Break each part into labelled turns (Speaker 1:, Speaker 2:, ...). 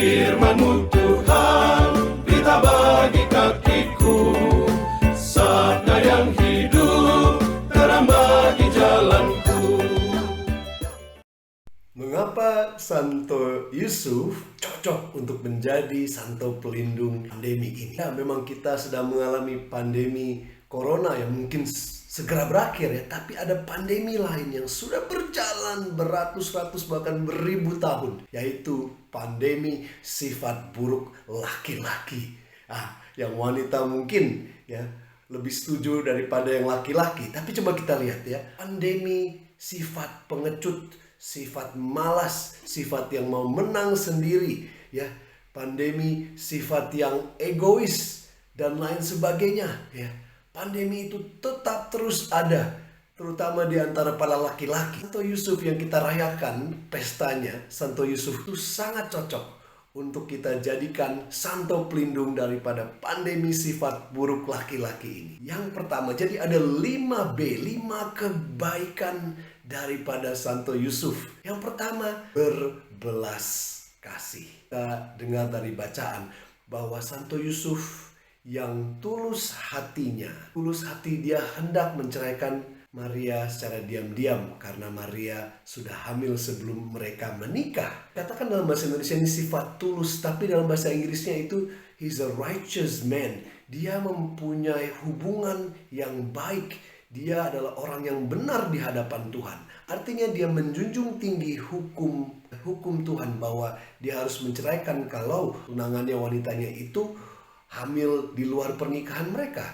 Speaker 1: Firman-Mu Tuhan, berita bagi kakiku, sabda yang hidup, terang bagi jalanku.
Speaker 2: Mengapa Santo Yusuf cocok untuk menjadi santo pelindung pandemi ini? Ya, memang kita sedang mengalami pandemi corona yang mungkin segera berakhir ya, tapi ada pandemi lain yang sudah berjalan beratus-ratus bahkan beribu tahun, yaitu pandemi sifat buruk laki-laki. Yang wanita mungkin ya lebih setuju daripada yang laki-laki, tapi coba kita lihat ya, pandemi sifat pengecut, sifat malas, sifat yang mau menang sendiri ya, pandemi sifat yang egois dan lain sebagainya ya. Pandemi itu tetap terus ada, terutama di antara para laki-laki. Santo Yusuf yang kita rayakan pestanya, Santo Yusuf itu sangat cocok untuk kita jadikan santo pelindung daripada pandemi sifat buruk laki-laki ini. Yang pertama, jadi ada 5B, 5 kebaikan daripada Santo Yusuf. Yang pertama, berbelas kasih. Kita dengar dari bacaan bahwa Santo Yusuf yang tulus hatinya, tulus hati dia hendak menceraikan Maria secara diam-diam karena Maria sudah hamil sebelum mereka menikah. Katakan dalam bahasa Indonesia ini sifat tulus, tapi dalam bahasa Inggrisnya itu he's a righteous man. Dia mempunyai hubungan yang baik. Dia adalah orang yang benar di hadapan Tuhan. Artinya dia menjunjung tinggi hukum Tuhan bahwa dia harus menceraikan kalau tunangannya wanitanya itu hamil di luar pernikahan mereka.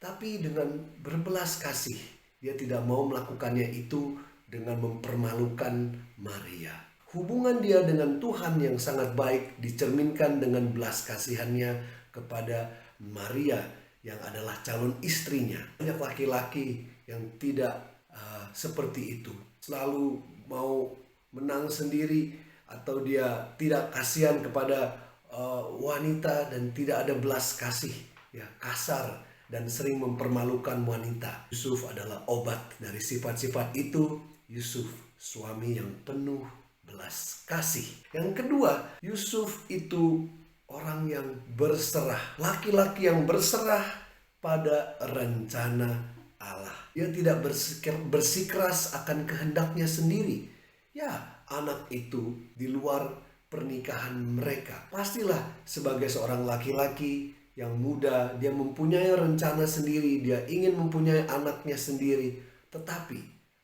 Speaker 2: Tapi dengan berbelas kasih, dia tidak mau melakukannya itu dengan mempermalukan Maria. Hubungan dia dengan Tuhan yang sangat baik dicerminkan dengan belas kasihannya kepada Maria yang adalah calon istrinya. Banyak laki-laki yang tidak seperti itu, selalu mau menang sendiri, atau dia tidak kasihan kepada wanita dan tidak ada belas kasih ya, kasar dan sering mempermalukan wanita. Yusuf adalah obat dari sifat-sifat itu. Yusuf suami yang penuh belas kasih. Yang kedua, Yusuf itu orang yang berserah, laki-laki yang berserah pada rencana Allah. Dia tidak bersikeras akan kehendaknya sendiri. Ya, anak itu di luar pernikahan mereka. Pastilah sebagai seorang laki-laki yang muda, dia mempunyai rencana sendiri, dia ingin mempunyai anaknya sendiri. Tetapi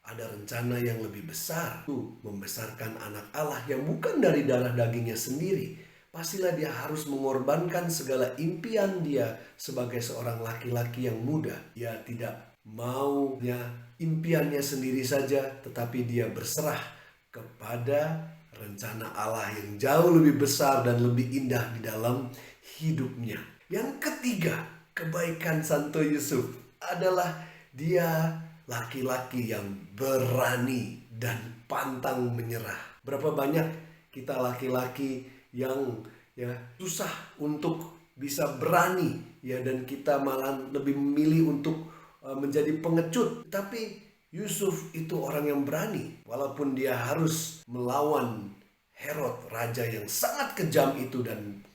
Speaker 2: ada rencana yang lebih besar, itu membesarkan anak Allah yang bukan dari darah dagingnya sendiri. Pastilah dia harus mengorbankan segala impian dia sebagai seorang laki-laki yang muda. Dia tidak maunya impiannya sendiri saja, tetapi dia berserah kepada rencana Allah yang jauh lebih besar dan lebih indah di dalam hidupnya. Yang ketiga, kebaikan Santo Yusuf adalah dia laki-laki yang berani dan pantang menyerah. Berapa banyak kita laki-laki yang susah untuk bisa berani ya, dan kita malah lebih memilih untuk menjadi pengecut. Tapi Yusuf itu orang yang berani, walaupun dia harus melawan Herod, raja yang sangat kejam itu, dan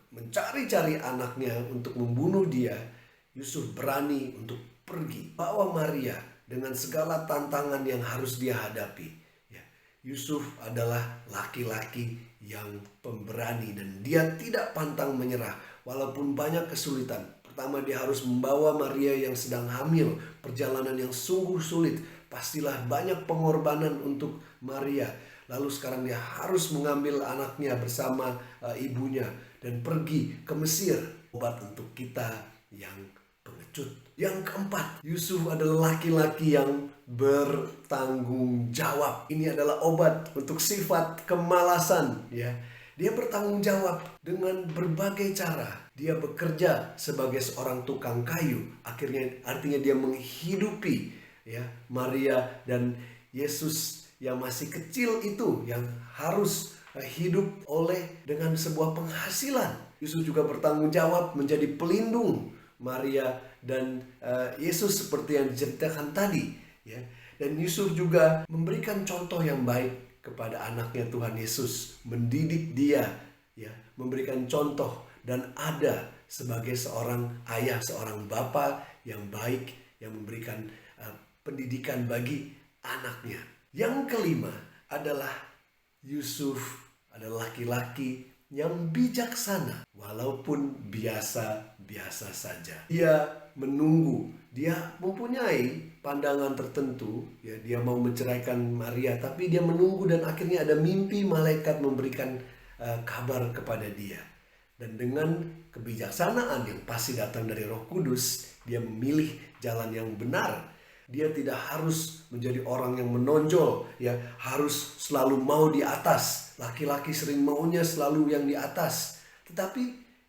Speaker 2: mencari-cari anaknya untuk membunuh dia. Yusuf berani untuk pergi, bawa Maria dengan segala tantangan yang harus dia hadapi. Ya, Yusuf adalah laki-laki yang pemberani dan dia tidak pantang menyerah walaupun banyak kesulitan. Pertama, dia harus membawa Maria yang sedang hamil, perjalanan yang sungguh sulit. Pastilah banyak pengorbanan untuk Maria. Lalu sekarang dia harus mengambil anaknya bersama ibunya dan pergi ke Mesir. Obat untuk kita yang pengecut. Yang keempat, Yusuf adalah laki-laki yang bertanggung jawab. Ini adalah obat untuk sifat kemalasan ya. Dia bertanggung jawab dengan berbagai cara. Dia bekerja sebagai seorang tukang kayu. Artinya dia menghidupi ya Maria dan Yesus yang masih kecil itu, yang harus hidup dengan sebuah penghasilan. Yusuf juga bertanggung jawab menjadi pelindung Maria dan Yesus seperti yang diceritakan tadi ya. Dan Yusuf juga memberikan contoh yang baik kepada anaknya Tuhan Yesus, mendidik dia ya, memberikan contoh dan ada sebagai seorang ayah, seorang bapa yang baik, yang memberikan pendidikan bagi anaknya. Yang kelima adalah Yusuf adalah laki-laki yang bijaksana walaupun biasa-biasa saja. Dia menunggu, dia mempunyai pandangan tertentu, ya, dia mau menceraikan Maria, tapi dia menunggu dan akhirnya ada mimpi malaikat memberikan kabar kepada dia. Dan dengan kebijaksanaan yang pasti datang dari Roh Kudus, dia memilih jalan yang benar. Dia tidak harus menjadi orang yang menonjol, ya, harus selalu mau di atas. Laki-laki sering maunya selalu yang di atas. Tetapi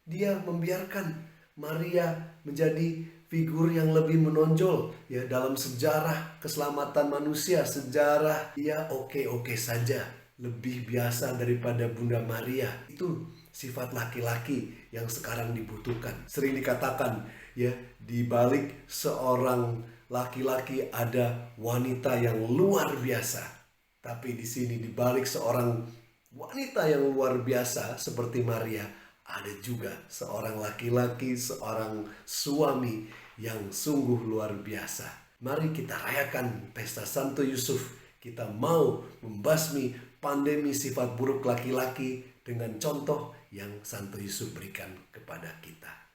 Speaker 2: dia membiarkan Maria menjadi figur yang lebih menonjol, ya, dalam sejarah keselamatan manusia, sejarah dia oke-oke saja, lebih biasa daripada Bunda Maria. Itu sifat laki-laki yang sekarang dibutuhkan. Sering dikatakan, ya, di balik seorang laki-laki ada wanita yang luar biasa. Tapi di sini di balik seorang wanita yang luar biasa seperti Maria, ada juga seorang laki-laki, seorang suami yang sungguh luar biasa. Mari kita rayakan pesta Santo Yusuf. Kita mau membasmi pandemi sifat buruk laki-laki dengan contoh yang Santo Yusuf berikan kepada kita.